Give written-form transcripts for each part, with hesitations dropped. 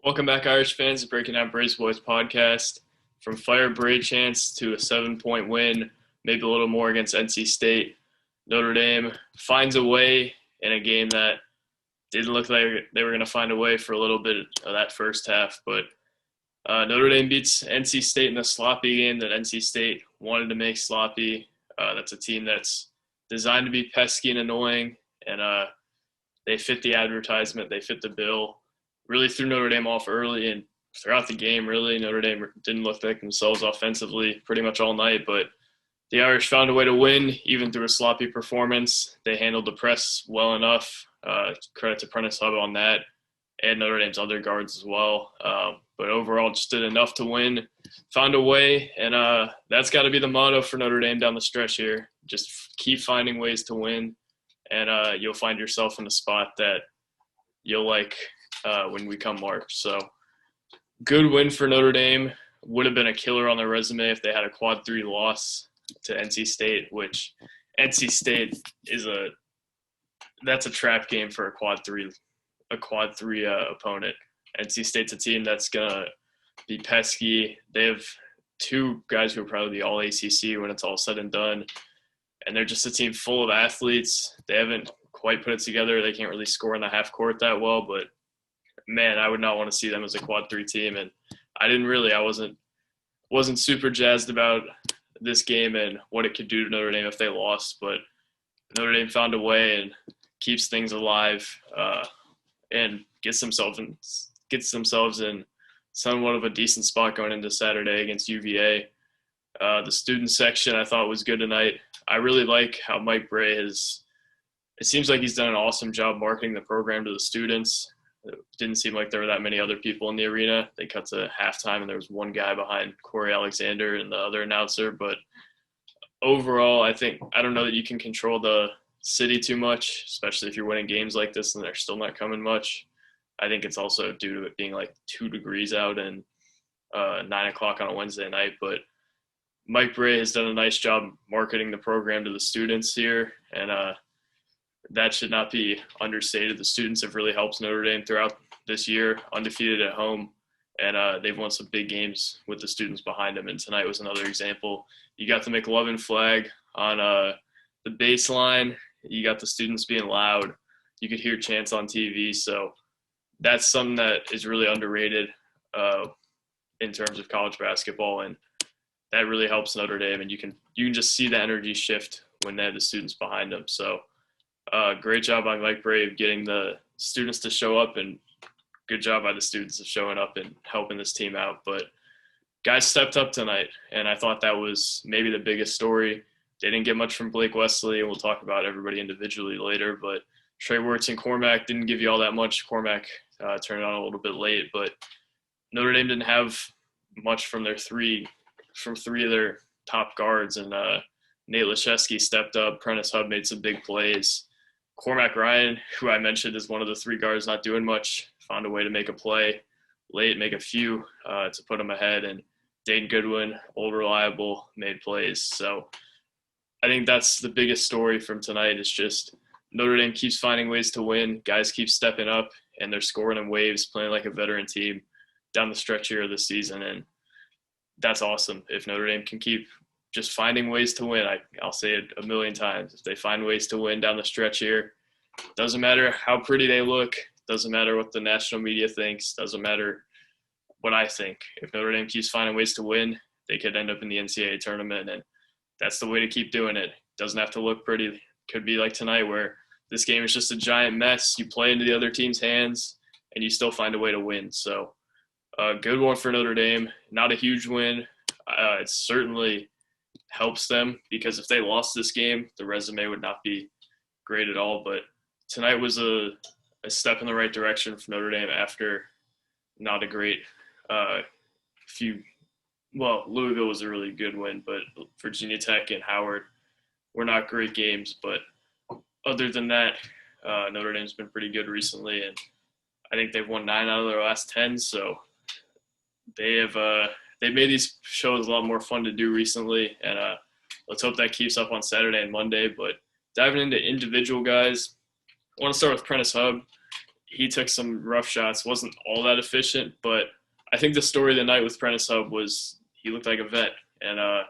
Welcome back, Irish fans, to Breaking Down Bray's Boys podcast. From fire Bray chance to a 7-point win, maybe a little more against NC State, Notre Dame finds a way in a game that didn't look like they were going to find a way for a little bit of that first half. But Notre Dame beats NC State in a sloppy game that NC State wanted to make sloppy. That's a team that's designed to be pesky and annoying, and they fit the advertisement, they fit the bill. Really threw Notre Dame off early, and throughout the game, really, Notre Dame didn't look like themselves offensively pretty much all night, but the Irish found a way to win, even through a sloppy performance. They handled the press well enough. Credit to Prentice Hub on that, and Notre Dame's other guards as well. But overall, just did enough to win, found a way, and that's got to be the motto for Notre Dame down the stretch here. Just keep finding ways to win, and you'll find yourself in a spot that you'll like when we come March. So good win for Notre Dame. Would have been a killer on their resume if they had a quad 3 loss to NC State, which NC State is that's a trap game for a quad 3 opponent. NC State's a team that's gonna be pesky. They have 2 guys who will probably be all ACC when it's all said and done, and they're just a team full of athletes. They haven't quite put it together. They can't really score in the half court that well, but man, I would not want to see them as a quad 3 team. And I wasn't super jazzed about this game and what it could do to Notre Dame if they lost, but Notre Dame found a way and keeps things alive and gets themselves in somewhat of a decent spot going into Saturday against UVA. The student section I thought was good tonight. I really like how Mike Brey it seems like he's done an awesome job marketing the program to the students. It didn't seem like there were that many other people in the arena. They cut to halftime, and there was one guy behind Corey Alexander and the other announcer. But overall, I don't know that you can control the city too much, especially if you're winning games like this and they're still not coming much. I think it's also due to it being like 2 degrees out and 9 o'clock on a Wednesday night. But Mike Brey has done a nice job marketing the program to the students here, and that should not be understated. The students have really helped Notre Dame throughout this year, undefeated at home, and they've won some big games with the students behind them. And tonight was another example. You got the McLovin flag on the baseline. You got the students being loud. You could hear chants on TV. So that's something that is really underrated in terms of college basketball, and that really helps Notre Dame. And you can just see the energy shift when they have the students behind them. So great job by Mike Brey of getting the students to show up, and good job by the students of showing up and helping this team out. But guys stepped up tonight, and I thought that was maybe the biggest story. They didn't get much from Blake Wesley, and we'll talk about everybody individually later. But Trey Wertz and Cormac didn't give you all that much. Cormac turned on a little bit late, but Notre Dame didn't have much from three of their top guards, and Nate Laszewski stepped up. Prentiss Hubb made some big plays. Cormac Ryan, who I mentioned is one of the 3 guards not doing much, found a way to make a play late, make a few to put them ahead. And Dane Goodwin, old reliable, made plays. So I think that's the biggest story from tonight is just Notre Dame keeps finding ways to win. Guys keep stepping up, and they're scoring in waves, playing like a veteran team down the stretch here of the season. And that's awesome. If Notre Dame can keep just finding ways to win. I'll say it a million times. If they find ways to win down the stretch here, doesn't matter how pretty they look, doesn't matter what the national media thinks, doesn't matter what I think. If Notre Dame keeps finding ways to win, they could end up in the NCAA tournament, and that's the way to keep doing it. Doesn't have to look pretty. It could be like tonight where this game is just a giant mess. You play into the other team's hands, and you still find a way to win. So good one for Notre Dame. Not a huge win. It certainly helps them, because if they lost this game, the resume would not be great at all. But tonight was a step in the right direction for Notre Dame after not a great Louisville was a really good win, but Virginia Tech and Howard were not great games. But other than that, Notre Dame's been pretty good recently, and I think they've won 9 out of their last 10. So they've made these shows a lot more fun to do recently, and let's hope that keeps up on Saturday and Monday. But diving into individual guys, I want to start with Prentice Hub. he took some rough shots, wasn't all that efficient, but I think the story of the night with Prentiss Hubb was he looked like a vet. And I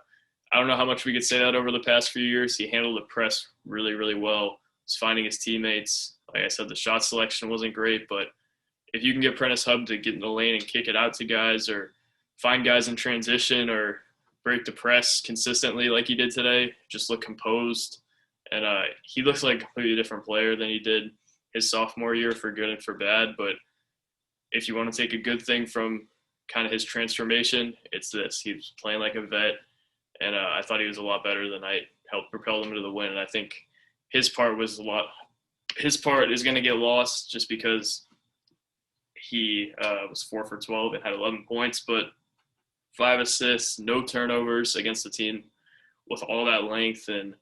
don't know how much we could say that over the past few years. He handled the press really, really well. Was finding his teammates. Like I said, the shot selection wasn't great, but if you can get Prentiss Hubb to get in the lane and kick it out to guys or find guys in transition or break the press consistently like he did today, just look composed. And he looks like a completely different player than he did his sophomore year, for good and for bad. But if you want to take a good thing from kind of his transformation, it's this. He was playing like a vet, and I thought he was a lot better than I helped propel him to the win. And I think his part is going to get lost just because he was 4 for 12 and had 11 points, but 5 assists, no turnovers against the team with all that length and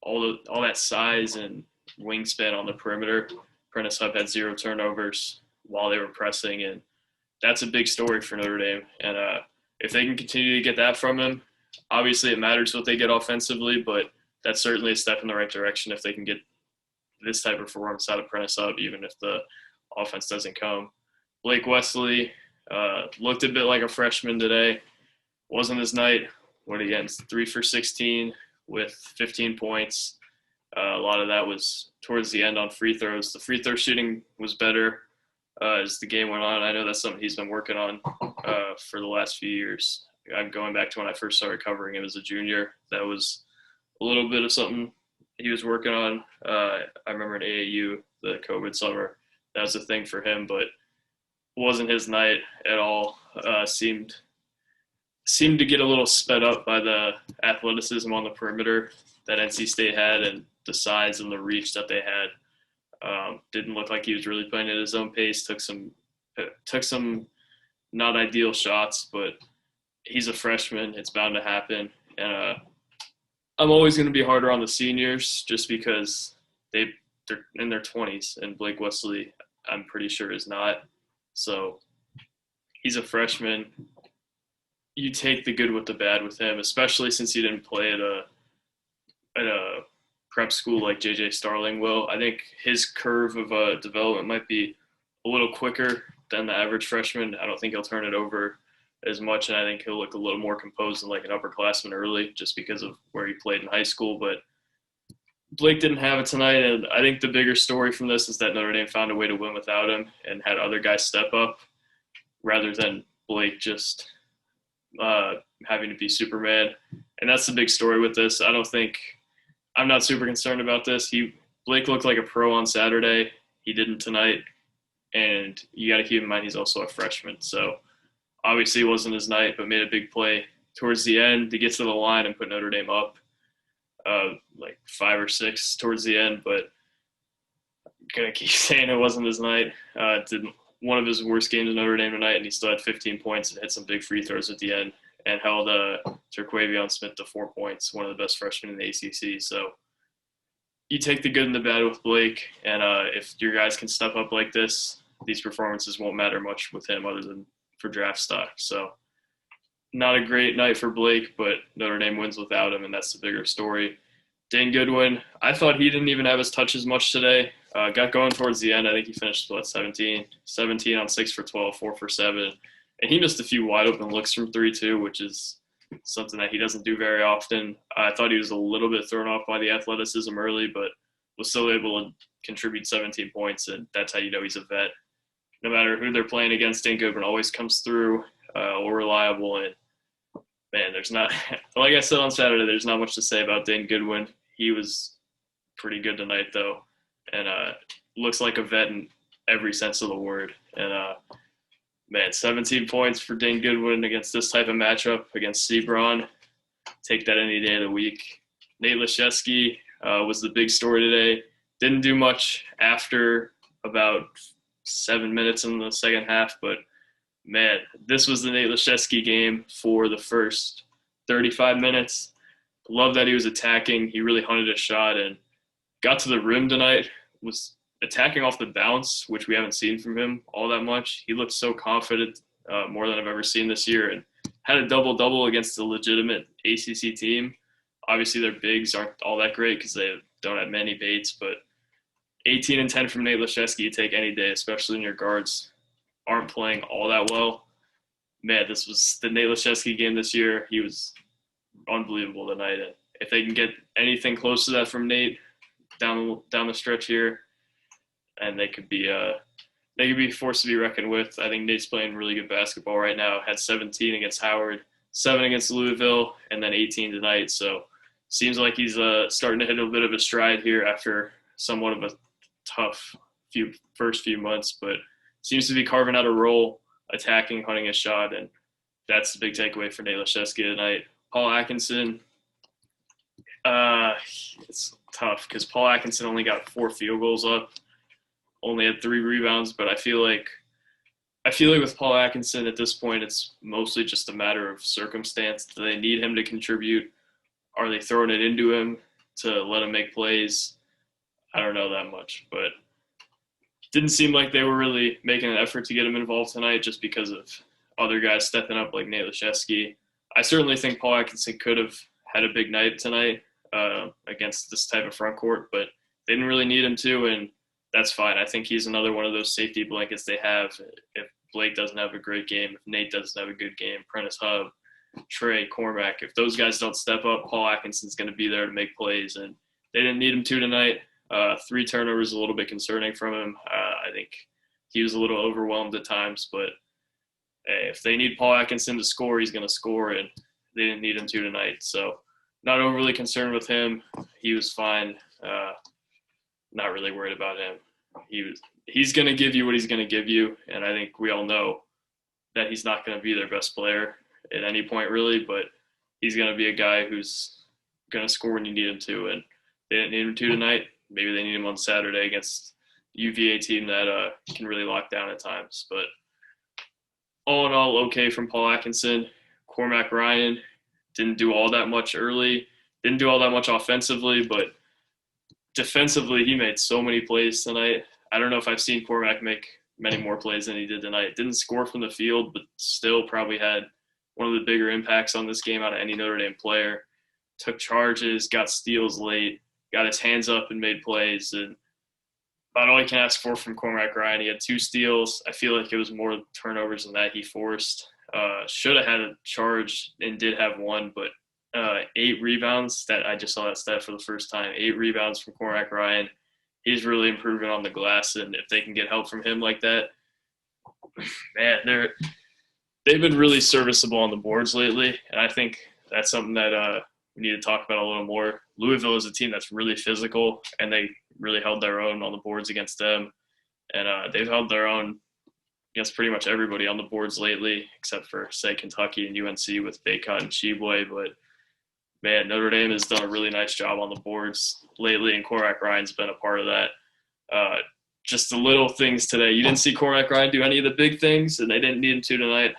all that size and wingspan on the perimeter. Prentiss Hub had 0 turnovers while they were pressing, and that's a big story for Notre Dame. And if they can continue to get that from him, obviously it matters what they get offensively, but that's certainly a step in the right direction if they can get this type of performance out of Prentiss Hub, even if the offense doesn't come. Blake Wesley looked a bit like a freshman today. Wasn't his night. Went against 3 for 16 with 15 points. A lot of that was towards the end on free throws. The free throw shooting was better as the game went on. I know that's something he's been working on for the last few years. I'm going back to when I first started covering him as a junior. That was a little bit of something he was working on. I remember in AAU, the COVID summer, that was a thing for him, but wasn't his night at all. Seemed to get a little sped up by the athleticism on the perimeter that NC State had and the size and the reach that they had. Didn't look like he was really playing at his own pace. Took some not ideal shots, but he's a freshman. It's bound to happen. And I'm always going to be harder on the seniors just because they're in their 20s, and Blake Wesley, I'm pretty sure, is not. So he's a freshman. You take the good with the bad with him, especially since he didn't play at a prep school like J.J. Starling will. I think his curve of development might be a little quicker than the average freshman. I don't think he'll turn it over as much, and I think he'll look a little more composed and like an upperclassman early just because of where he played in high school. But Blake didn't have it tonight, and I think the bigger story from this is that Notre Dame found a way to win without him and had other guys step up rather than Blake just having to be Superman. And that's the big story with this. I'm not super concerned about this. Blake looked like a pro on Saturday. He didn't tonight. And you got to keep in mind he's also a freshman. So obviously it wasn't his night, but made a big play towards the end to get to the line and put Notre Dame up like 5 or 6 towards the end. But I'm going to keep saying it wasn't his night. Didn't one of his worst games in Notre Dame tonight, and he still had 15 points and hit some big free throws at the end and held Terquavion Smith to 4 points, one of the best freshmen in the ACC. So you take the good and the bad with Blake, and if your guys can step up like this, these performances won't matter much with him other than for draft stock. So not a great night for Blake, but Notre Dame wins without him, and that's the bigger story. Dane Goodwin, I thought he didn't even have his touches much today. Got going towards the end. I think he finished, 17 on 6 for 12, 4 for 7. And he missed a few wide open looks from 3 too, which is something that he doesn't do very often. I thought he was a little bit thrown off by the athleticism early, but was still able to contribute 17 points, and that's how you know he's a vet. No matter who they're playing against, Dane Goodwin always comes through, or reliable. And, man, there's not – like I said on Saturday, there's not much to say about Dane Goodwin. He was pretty good tonight, though, and looks like a vet in every sense of the word. And, man, 17 points for Dane Goodwin against this type of matchup against Sebron. Take that any day of the week. Nate Laszewski was the big story today. Didn't do much after about 7 minutes in the second half, but, man, this was the Nate Laszewski game for the first 35 minutes. Love that he was attacking. He really hunted a shot and got to the rim tonight, was attacking off the bounce, which we haven't seen from him all that much. He looked so confident, more than I've ever seen this year, and had a double-double against a legitimate ACC team. Obviously, their bigs aren't all that great because they don't have many Bates, but 18 and 10 from Nate Laszewski you take any day, especially when your guards aren't playing all that well. Man, this was the Nate Laszewski game this year. He was unbelievable tonight. And if they can get anything close to that from Nate down the stretch here, and they could be forced to be reckoned with. I think Nate's playing really good basketball right now. Had 17 against Howard, 7 against Louisville, and then 18 tonight. So seems like he's starting to hit a bit of a stride here after somewhat of a tough first few months, but seems to be carving out a role, attacking, hunting his shot, and that's the big takeaway for Nate Laszewski tonight. Paul Atkinson, it's tough because Paul Atkinson only got 4 field goals up, only had 3 rebounds, but I feel like with Paul Atkinson at this point, it's mostly just a matter of circumstance. Do they need him to contribute? Are they throwing it into him to let him make plays? I don't know that much, but didn't seem like they were really making an effort to get him involved tonight just because of other guys stepping up like Nate Laszewski. I certainly think Paul Atkinson could have had a big night tonight against this type of front court, but they didn't really need him to, and that's fine. I think he's another one of those safety blankets they have. If Blake doesn't have a great game, if Nate doesn't have a good game, Prentiss Hubb, Trey, Cormac, if those guys don't step up, Paul Atkinson's going to be there to make plays, and they didn't need him to tonight. 3 turnovers, a little bit concerning from him. I think he was a little overwhelmed at times, but hey, if they need Paul Atkinson to score, he's going to score, and they didn't need him to tonight. So not overly concerned with him. He was fine. Not really worried about him. He's going to give you what he's going to give you, and I think we all know that he's not going to be their best player at any point really, but he's going to be a guy who's going to score when you need him to, and they didn't need him to tonight. Maybe they need him on Saturday against the UVA team that can really lock down at times. But all in all, okay from Paul Atkinson. Cormac Ryan didn't do all that much early, didn't do all that much offensively, but defensively he made so many plays tonight. I don't know if I've seen Cormac make many more plays than he did tonight. Didn't score from the field, but still probably had one of the bigger impacts on this game out of any Notre Dame player. Took charges, got steals late, got his hands up and made plays, and about all you can ask for from Cormac Ryan. He had 2 steals. I feel like it was more turnovers than that he forced. Should have had a charge and did have 1, but 8 rebounds. That I just saw that stat for the first time. 8 rebounds from Cormac Ryan. He's really improving on the glass, and if they can get help from him like that, man, they've been really serviceable on the boards lately, and I think that's something that we need to talk about a little more. Louisville is a team that's really physical, and they really held their own on the boards against them. And they've held their own against pretty much everybody on the boards lately, except for, say, Kentucky and UNC with Bacot and Chibwe. But, man, Notre Dame has done a really nice job on the boards lately, and Cormac Ryan's been a part of that. Just the little things today. You didn't see Cormac Ryan do any of the big things, and they didn't need him to tonight.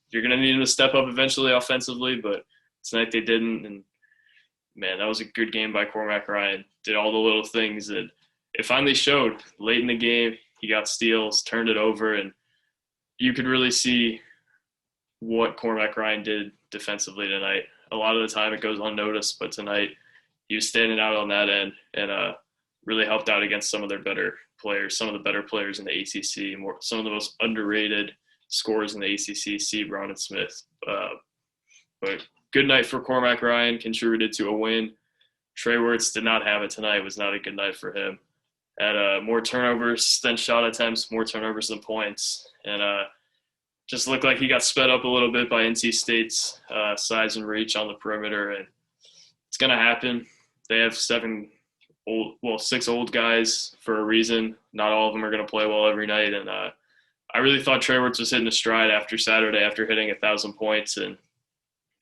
You're going to need him to step up eventually offensively, but tonight they didn't. And, man, that was a good game by Cormac Ryan. Did all the little things, and it finally showed late in the game. He got steals, turned it over, and you could really see what Cormac Ryan did defensively tonight. A lot of the time it goes unnoticed, but tonight he was standing out on that end and really helped out against some of their better players, some of the better players in the ACC, some of the most underrated scorers in the ACC, C. Brown and Smith. But good night for Cormac Ryan, contributed to a win. Trey Wertz did not have it tonight. It was not a good night for him. Had more turnovers than shot attempts, more turnovers than points. And just looked like he got sped up a little bit by NC State's size and reach on the perimeter. And it's going to happen. They have 6 old guys for a reason. Not all of them are going to play well every night. And I really thought Trey Wertz was hitting a stride after Saturday, after hitting 1,000 points and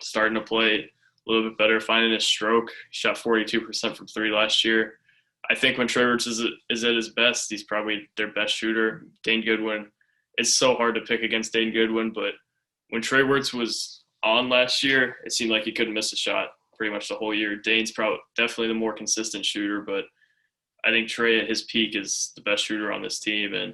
starting to play a little bit better, finding his stroke. He shot 42% from 3 last year. I think when Trey Wertz is at his best, he's probably their best shooter. Dane Goodwin, it's so hard to pick against Dane Goodwin, but when Trey Wertz was on last year, it seemed like he couldn't miss a shot pretty much the whole year. Dane's definitely the more consistent shooter, but I think Trey at his peak is the best shooter on this team, and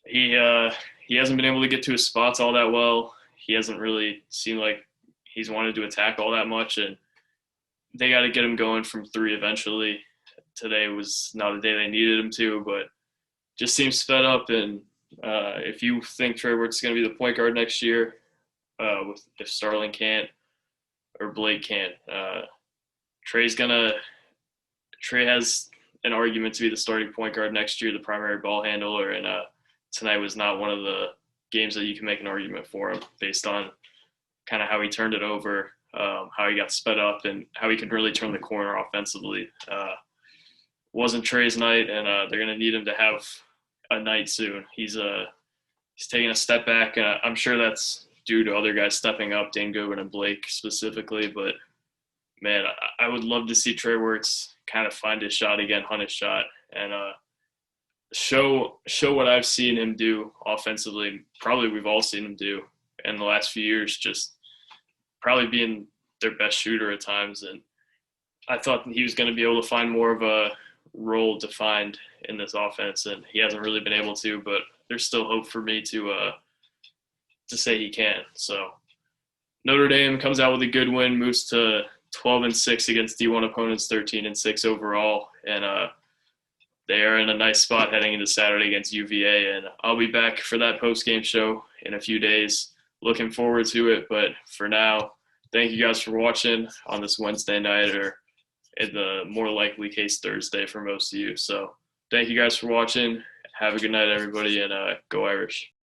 he hasn't been able to get to his spots all that well. He hasn't really seemed like he's wanted to attack all that much, and they got to get him going from 3 eventually today was not a day they needed him to, but just seems fed up. And if you think Trey Wertz is going to be the point guard next year, if Starling can't or Blake can't, Trey has an argument to be the starting point guard next year, the primary ball handler, and tonight was not one of the games that you can make an argument for him based on kind of how he turned it over, how he got sped up, and how he could really turn the corner offensively. Wasn't Trey's night, and they're going to need him to have a night soon. He's taking a step back, and I'm sure that's due to other guys stepping up, Dane Goodwin and Blake specifically. But, man, I would love to see Trey Wertz kind of find his shot again, hunt his shot, and show what I've seen him do offensively. Probably we've all seen him do in the last few years, just probably being their best shooter at times. And I thought he was going to be able to find more of a role defined in this offense, and he hasn't really been able to, but there's still hope for me to say he can. So Notre Dame comes out with a good win, moves to 12-6 against D1 opponents, 13-6 overall, and they are in a nice spot heading into Saturday against UVA. And I'll be back for that post-game show in a few days. Looking forward to it, but for now, thank you guys for watching on this Wednesday night, or in the more likely case Thursday for most of you. So thank you guys for watching. Have a good night, everybody, and go Irish.